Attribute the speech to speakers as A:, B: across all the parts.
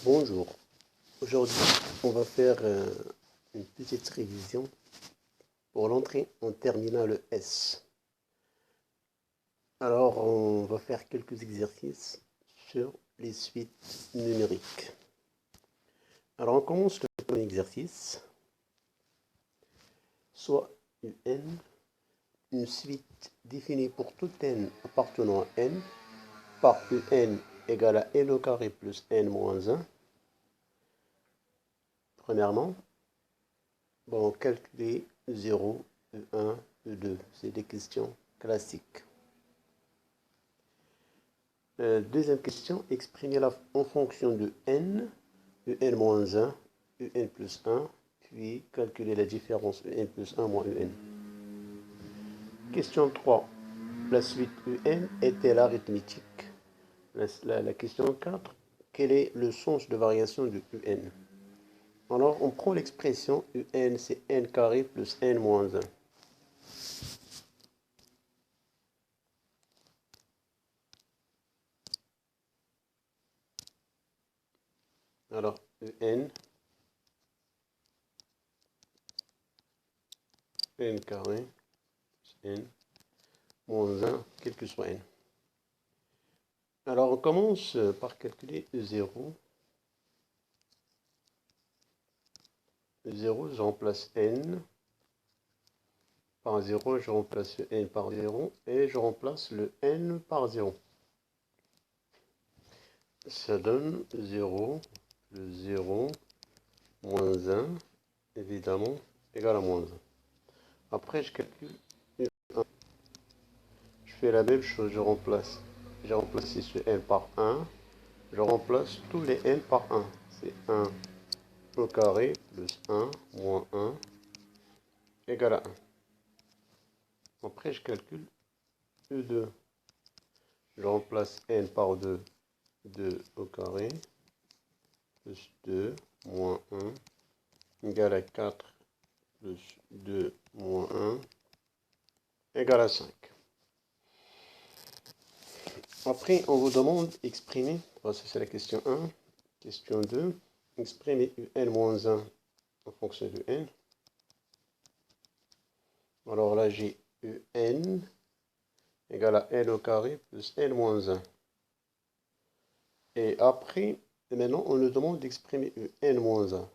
A: Bonjour, aujourd'hui on va faire une petite révision pour l'entrée en terminale S. Alors on va faire quelques exercices sur les suites numériques. Alors on commence le premier exercice, soit UN, une suite définie pour tout n appartenant à n par UN égale à n au carré plus n moins 1. Premièrement, bon, calculer 0, E1, E2, c'est des questions classiques. Deuxième question, exprimer en fonction de n, En-1, En plus 1, puis calculer la différence En plus 1 moins En. Question 3, la suite En est-elle arithmétique? La question 4, quel est le sens de variation de En? Alors, on prend l'expression Un, c'est n carré plus n moins 1. Alors, n carré plus n moins 1, quel que soit n. Alors, on commence par calculer 0. 0, je remplace n par 0, je remplace le n par 0, et je remplace le n par 0. Ça donne 0, le 0, moins 1, évidemment, égal à moins 1. Après, je calcule 1. Je fais la même chose, j'ai remplacé ce n par 1, je remplace tous les n par 1. C'est 1 au carré plus 1 moins 1 égale à 1. Après, je calcule E2. Je remplace n par 2, 2 au carré, plus 2, moins 1, égale à 4, plus 2, moins 1, égale à 5. Après, on vous demande d'exprimer, ça c'est la question 1, question 2, exprimer un moins 1 en fonction de n. Alors là, j'ai un égale à n au carré plus n moins 1. Et après, maintenant, on nous demande d'exprimer n-1.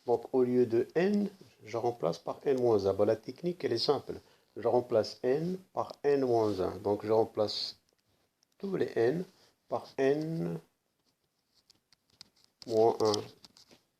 A: Donc, au lieu de n, je remplace par n-1. Bon, la technique, elle est simple. Je remplace n par n-1. Donc, je remplace tous les n par n-1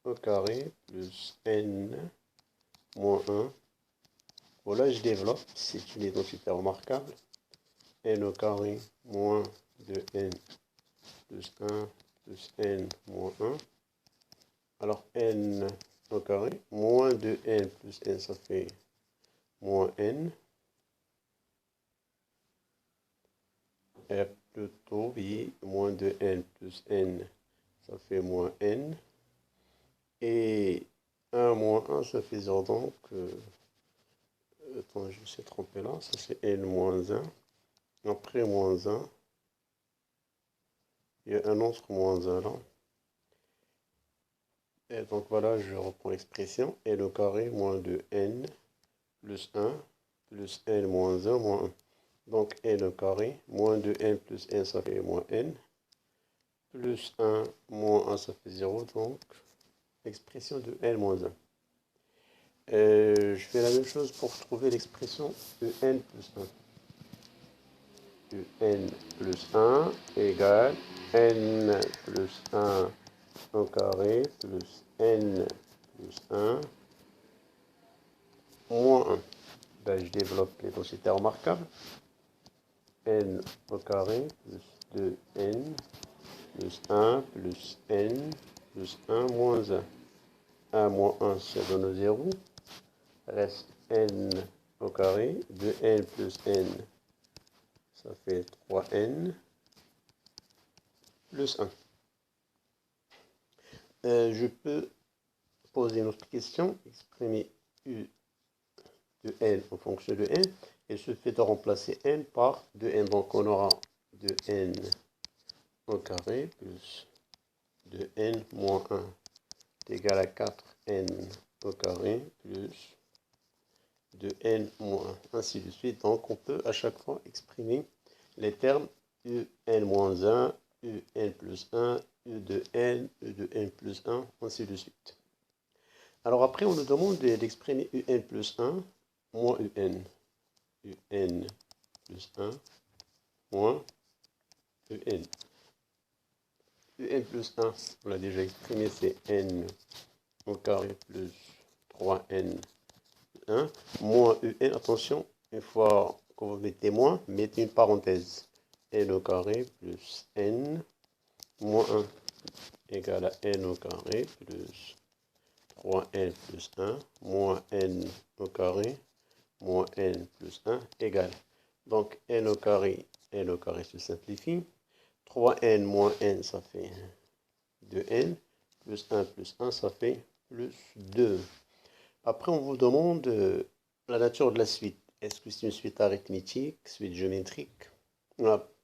A: au carré plus n-1. Voilà, je développe. C'est une identité remarquable. N au carré moins 2n plus 1 plus n moins 1. Alors, n au carré, moins 2n plus n, ça fait moins n. Et plutôt, oui, moins 2n plus n, ça fait moins n. Et 1 moins 1, ça fait 0. Donc, attends, je me suis trompé là, ça c'est n moins 1. Après moins 1, il y a un autre moins 1 là. Et donc voilà, je reprends l'expression. N au carré moins 2n plus 1 plus n moins 1 moins 1. Donc n au carré, moins 2n plus n, ça fait moins n. Plus 1 moins 1, ça fait 0. Donc, l'expression de n moins 1. Je fais la même chose pour trouver l'expression de n plus 1. En plus 1 égale n plus 1 au carré plus n plus 1 moins 1. Ben, je développe les densités remarquables. N au carré plus 2n plus 1 plus n plus 1 moins 1. 1 moins 1, ça donne 0. Reste n au carré. 2n plus n, ça fait 3n plus 1. Je peux poser une autre question. Exprimer u de n en fonction de n. Il suffit de remplacer n par 2n. Donc on aura 2n au carré plus 2n un moins 1 est égal à 4n au carré plus 2n moins 1, ainsi de suite. Donc, on peut à chaque fois exprimer les termes un, un plus 1, u de n plus 1, ainsi de suite. Alors après, on nous demande d'exprimer un plus 1 moins un plus 1 moins un. Un plus 1, on l'a déjà exprimé, c'est n au carré plus 3n 1 moins un. Attention, une fois que vous mettez moins, mettez une parenthèse. N au carré plus n moins 1 égale à n au carré plus 3n plus 1 moins n au carré moins n plus 1 égale. Donc n au carré se simplifie. 3n moins n, ça fait 2n, plus 1, ça fait plus 2. Après, on vous demande la nature de la suite. Est-ce que c'est une suite arithmétique, suite géométrique?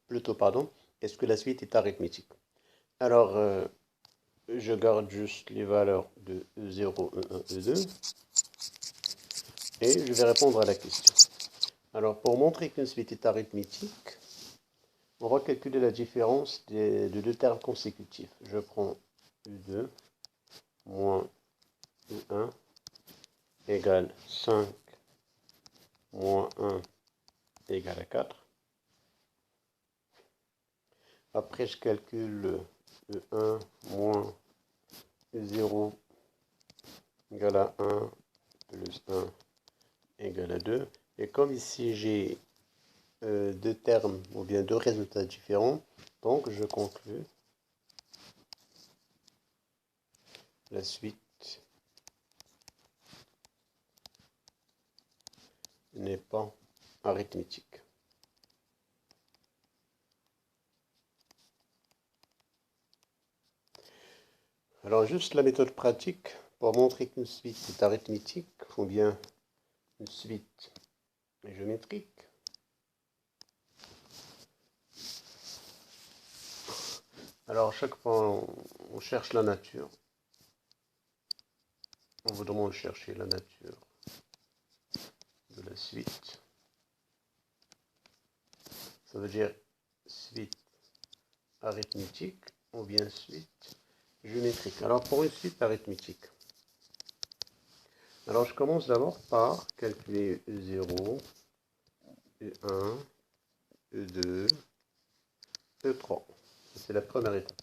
A: Plutôt, pardon, est-ce que la suite est arithmétique? Alors, je garde juste les valeurs de E0, E1, E2, et je vais répondre à la question. Alors, pour montrer qu'une suite est arithmétique, on va calculer la différence de deux termes consécutifs. Je prends U2 moins U1 égale 5 moins 1 égale à 4. Après, je calcule E1 moins U0 égale à 1 plus 1 égale à 2. Et comme ici, j'ai deux termes ou bien deux résultats différents, donc je conclus la suite n'est pas arithmétique. Alors juste la méthode pratique pour montrer qu'une suite est arithmétique ou bien une suite géométrique. Alors chaque fois on cherche la nature. On vous demande de chercher la nature de la suite. Ça veut dire suite arithmétique ou bien suite géométrique. Alors pour une suite arithmétique, alors je commence d'abord par calculer E0, E1, E2, E3. C'est la première étape.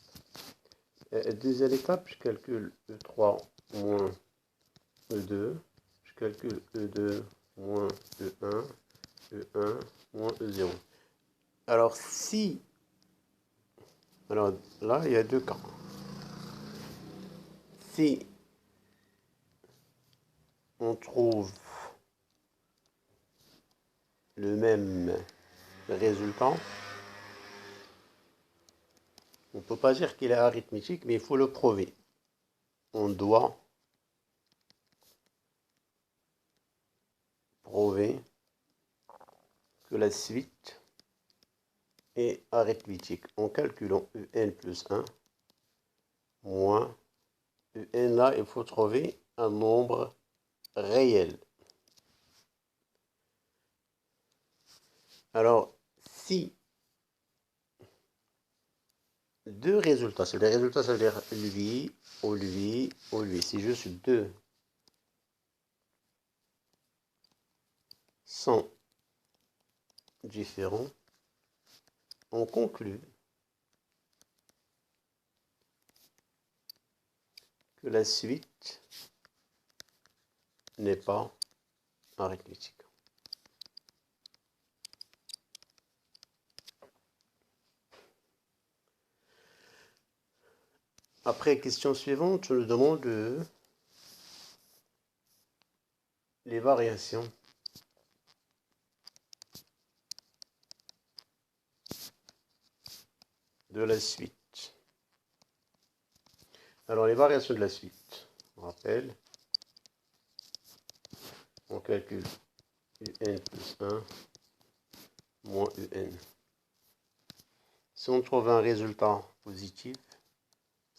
A: Deuxième étape, je calcule E3 moins E2. Je calcule E2 moins E1, E1 moins E0. Alors si... Alors là, il y a deux cas. Si on trouve le même résultat, on ne peut pas dire qu'il est arithmétique, mais il faut le prouver. On doit prouver que la suite est arithmétique en calculant un plus 1 moins un. Là, il faut trouver un nombre réel. Alors, si deux résultats, c'est les résultats, ça veut dire lui, ou lui, ou lui. Si juste deux sont différents, on conclut que la suite n'est pas arithmétique. Après, question suivante, je nous demande les variations de la suite. Alors, les variations de la suite, on rappelle, on calcule un plus 1 moins un. Si on trouve un résultat positif,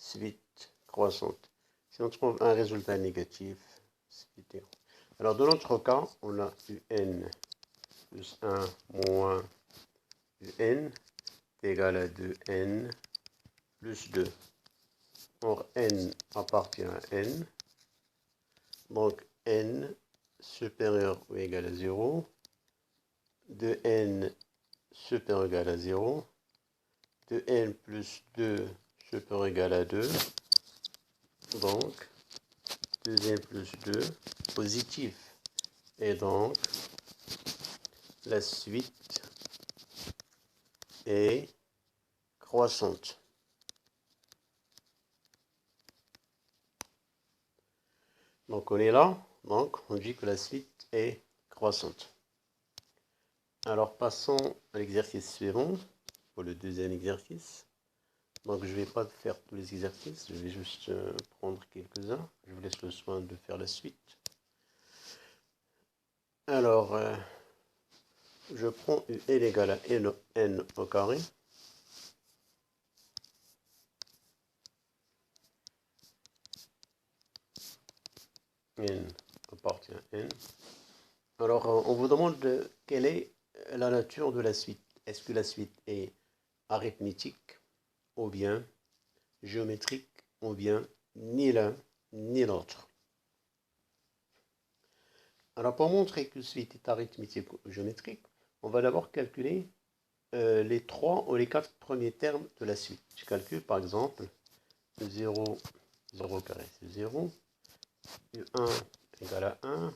A: suite croissante. Si on trouve un résultat négatif, suite. Alors, dans notre cas, on a un plus 1 moins un égale à 2n plus 2. Or, n appartient à n. Donc, n supérieur ou égal à 0. 2n supérieur ou égal à 0. 2n plus 2 supérieur ou égal à 2. Donc, 2n plus 2 positif. Et donc, la suite est croissante. Donc, on est là. Donc, on dit que la suite est croissante. Alors, passons à l'exercice suivant, pour le deuxième exercice. Donc, je ne vais pas faire tous les exercices, je vais juste prendre quelques-uns. Je vous laisse le soin de faire la suite. Alors, je prends UL égale à n au carré. N appartient à n. Alors, on vous demande quelle est la nature de la suite. Est-ce que la suite est arithmétique, ou bien géométrique, ou bien ni l'un ni l'autre? Alors, pour montrer que la suite est arithmétique ou géométrique, on va d'abord calculer les 3 ou les 4 premiers termes de la suite. Je calcule par exemple 0, 0 carré, c'est 0, U1 égale à 1,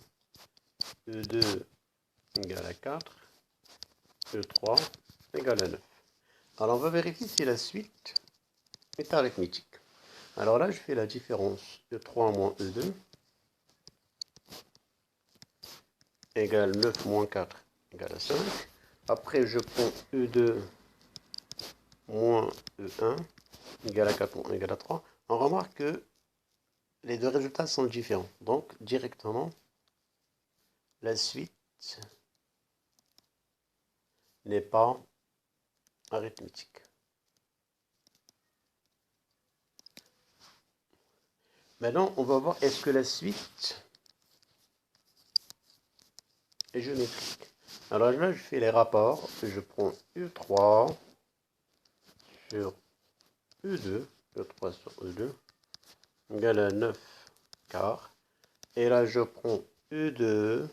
A: E2 égale à 4, E3 égale à 9. Alors, on va vérifier si la suite est arithmétique. Alors là, je fais la différence. E3 moins E2 égale 9 moins 4 égale à 5. Après, je prends E2 moins E1 égale à 4 moins égale à 3. On remarque que les deux résultats sont différents. Donc, directement, la suite n'est pas arithmétique. Maintenant, on va voir est-ce que la suite est géométrique. Alors là, je fais les rapports. Je prends E3 sur E2, E3 sur E2, égale à 9 quarts. Et là, je prends E2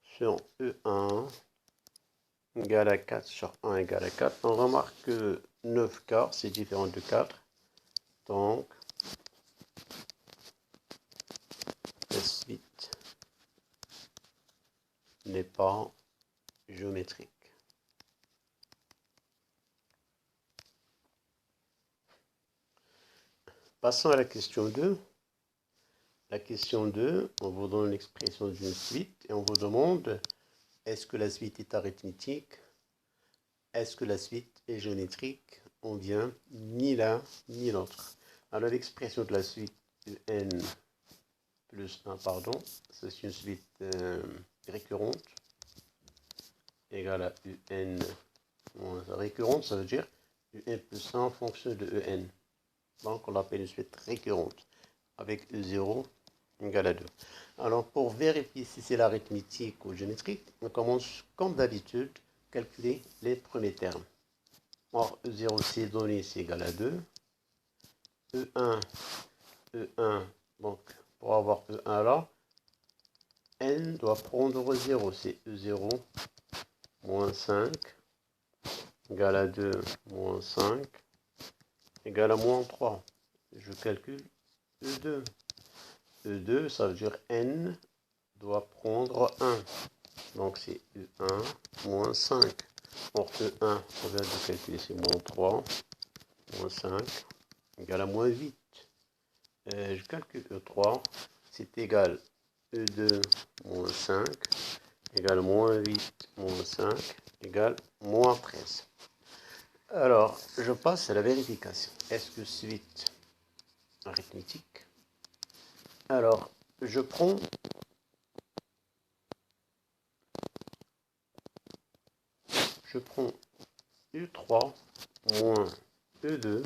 A: sur E1, égale à 4 sur 1 égale à 4. On remarque que 9 quarts, c'est différent de 4. Donc, la suite n'est pas géométrique. Passons à la question 2. La question 2, on vous donne l'expression d'une suite et on vous demande est-ce que la suite est arithmétique, est-ce que la suite est géométrique, ou bien ni l'un ni l'autre. Alors l'expression de la suite n plus 1, pardon, c'est une suite récurrente égale à un récurrente, ça veut dire un plus 1 en fonction de en. Donc on l'appelle une suite récurrente avec E0 égale à 2. Alors pour vérifier si c'est l'arithmétique ou géométrique, on commence comme d'habitude calculer les premiers termes. Or E0 c'est donné, c'est égal à 2. E1, donc pour avoir E1 là, n doit prendre 0, c'est E0 moins 5 égale à 2 moins 5 égale à moins 3. Je calcule E2. E2, ça veut dire n doit prendre 1. Donc c'est E1 moins 5. Or E1, on vient de calculer, c'est moins 3 moins 5 égale à moins 8. Je calcule E3, c'est égal E2 moins 5 égale moins 8 moins 5 égale moins 13. Alors, je passe à la vérification. Est-ce que suite arithmétique? Alors, je prends U3 moins E2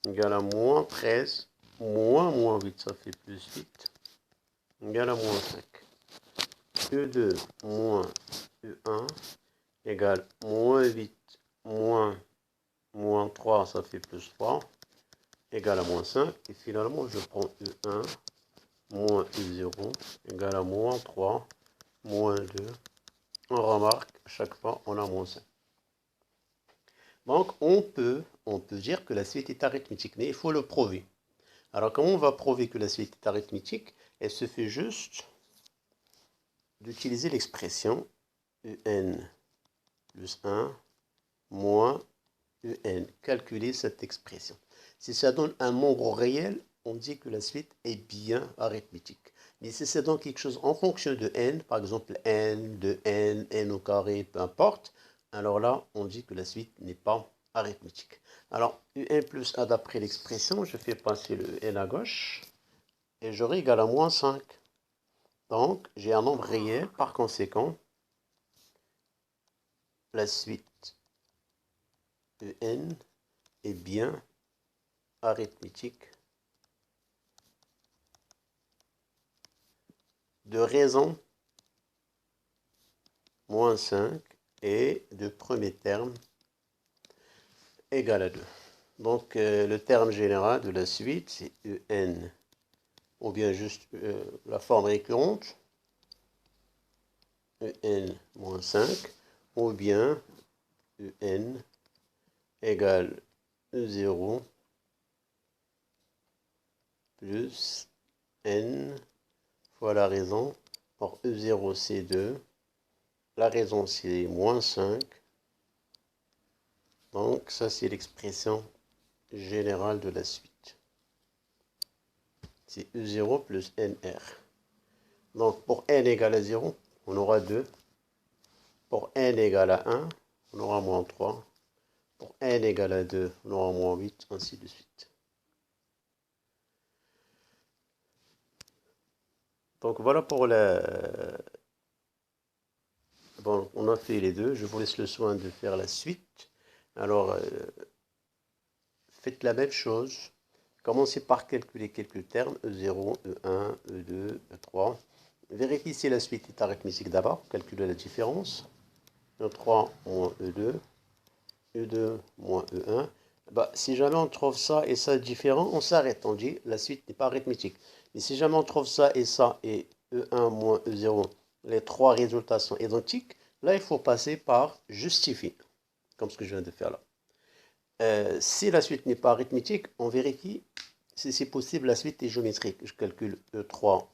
A: égale à moins 13, moins 8, ça fait plus 8, égale à moins 5. E2 moins E1 égale moins 8, moins 3, ça fait plus 3, égale à moins 5. Et finalement, je prends E1 moins E0 égale à moins 3, moins 2. On remarque, à chaque fois, on a moins 5. Donc, on peut dire que la suite est arithmétique, mais il faut le prouver. Alors, comment on va prouver que la suite est arithmétique? Elle se fait juste d'utiliser l'expression UN plus 1 moins UN. Calculer cette expression. Si ça donne un nombre réel, on dit que la suite est bien arithmétique. Mais si ça donne quelque chose en fonction de n, par exemple n, de n, n au carré, peu importe, alors là, on dit que la suite n'est pas arithmétique. Alors, un plus 1 d'après l'expression, je fais passer le n à gauche, et j'aurai égal à moins 5. Donc, j'ai un nombre réel, par conséquent, la suite en est bien arithmétique de raison moins 5 et de premier terme égal à 2. Donc, le terme général de la suite, c'est en, ou bien juste la forme récurrente, en moins 5, ou bien en égale E0 plus n fois la raison. Or, E0, c'est 2. La raison, c'est moins 5. Donc, ça, c'est l'expression générale de la suite. C'est E0 plus NR. Donc, pour n égale à 0, on aura 2. Pour n égale à 1, on aura moins 3. Pour n égale à 2, on aura moins 8, ainsi de suite. Donc, voilà pour la... Bon, on a fait les deux. Je vous laisse le soin de faire la suite. Alors, faites la même chose. Commencez par calculer quelques termes, E0, E1, E2, E3. Vérifiez si la suite est arithmétique d'abord. Calculez la différence. E3 moins E2, E2 moins E1. Bah, si jamais on trouve ça et ça différent, on s'arrête. On dit la suite n'est pas arithmétique. Mais si jamais on trouve ça et E1 moins E0, les trois résultats sont identiques, là, il faut passer par justifier, comme ce que je viens de faire là. Si la suite n'est pas arithmétique, on vérifie si c'est possible, la suite est géométrique. Je calcule E3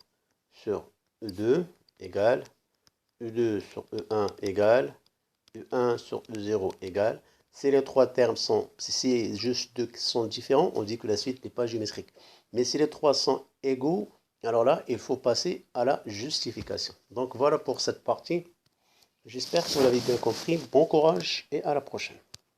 A: sur E2 égale, E2 sur E1 égale, E1 sur E0 égale. Si les trois termes sont, si c'est juste deux qui sont différents, on dit que la suite n'est pas géométrique. Mais si les trois sont égaux, alors là, il faut passer à la justification. Donc voilà pour cette partie. J'espère que vous l'avez bien compris. Bon courage et à la prochaine.